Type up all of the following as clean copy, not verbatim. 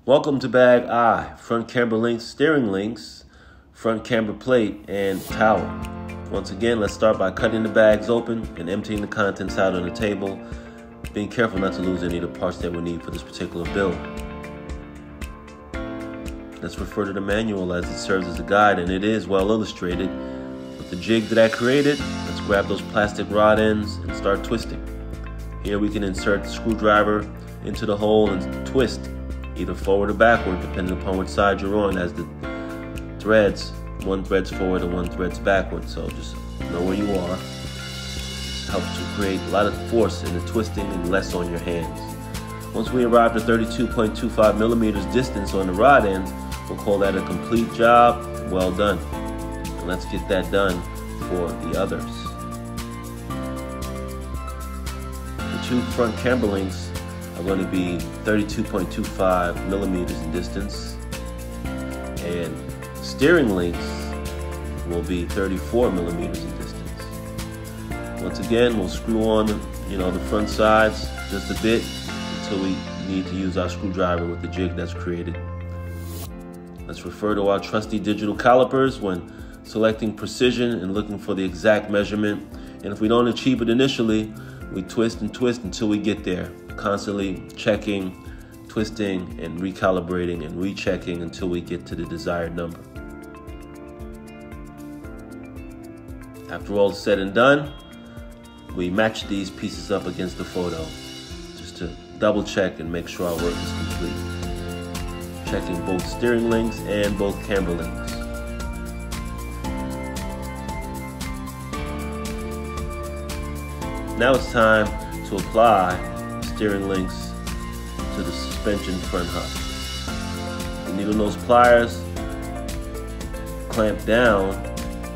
Welcome to Bag I, front camber links, steering links, front camber plate, and tower. Once again, let's start by cutting the bags open and emptying the contents out on the table, being careful not to lose any of the parts that we need for this particular build. Let's refer to the manual as it serves as a guide, and it is well illustrated. With the jig that I created, let's grab those plastic rod ends and start twisting. Here we can insert the screwdriver into the hole and twist, either forward or backward, depending upon which side you're on, as the threads, one thread's forward and one thread's backward. So just know where you are. This helps to create a lot of force in the twisting and less on your hands. Once we arrive at 32.25 millimeters distance on the rod end, we'll call that a complete job. Well done. And let's get that done for the others. The two front camber links are going to be 32.25 millimeters in distance, and steering links will be 34 millimeters in distance. Once again, we'll screw on the front sides just a bit until we need to use our screwdriver with the jig that's created. Let's refer to our trusty digital calipers when selecting precision and looking for the exact measurement. And if we don't achieve it initially, we twist and twist until we get there, constantly checking, twisting, and recalibrating and rechecking until we get to the desired number. After all is said and done, we match these pieces up against the photo just to double check and make sure our work is complete. Checking both steering links and both camber links. Now it's time to apply steering links to the suspension front hub. The needle nose pliers clamp down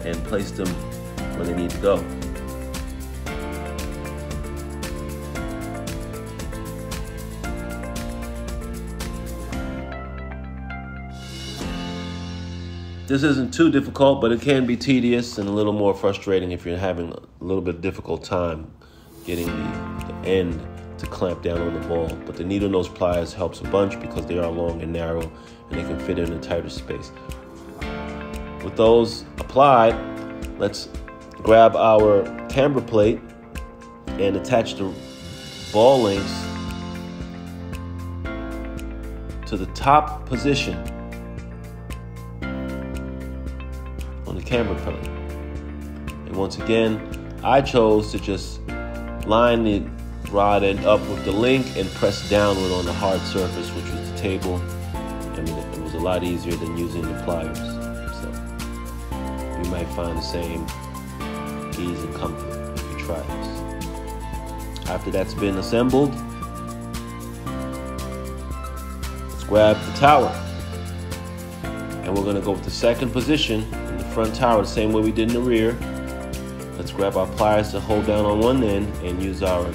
and place them where they need to go. This isn't too difficult, but it can be tedious and a little more frustrating if you're having a little bit of difficult time getting the end to clamp down on the ball. But the needle nose pliers helps a bunch because they are long and narrow and they can fit in a tighter space. With those applied, let's grab our camber plate and attach the ball links to the top position on the camber plate. And once again, I chose to just line the rod end up with the link and press downward on the hard surface, which was the table. I mean, it was a lot easier than using the pliers. So you might find the same ease and comfort if you try this. After that's been assembled, let's grab the tower. And we're gonna go with the second position in the front tower, the same way we did in the rear. Let's grab our pliers to hold down on one end and use our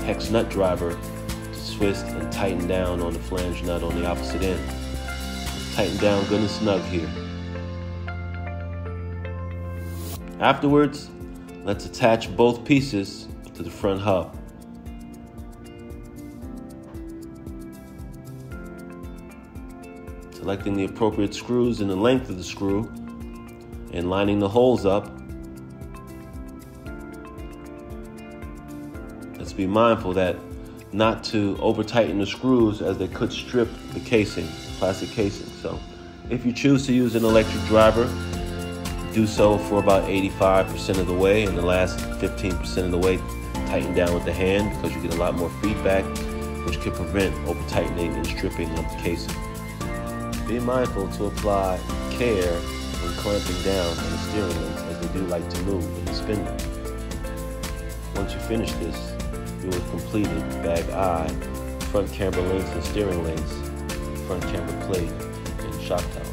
hex nut driver to twist and tighten down on the flange nut on the opposite end. Tighten down good and snug here. Afterwards, let's attach both pieces to the front hub. Selecting the appropriate screws and the length of the screw and lining the holes up. Let's be mindful that not to over tighten the screws, as they could strip the casing, plastic casing. So if you choose to use an electric driver, do so for about 85% of the way, and the last 15% of the way tighten down with the hand, because you get a lot more feedback, which can prevent over tightening and stripping of the casing. Be mindful to apply care when clamping down on the steering links, as they do like to move in the spindle. Once you finish this, you will have completed Bag I, front camber links and steering links, front camber plate, and shock tower.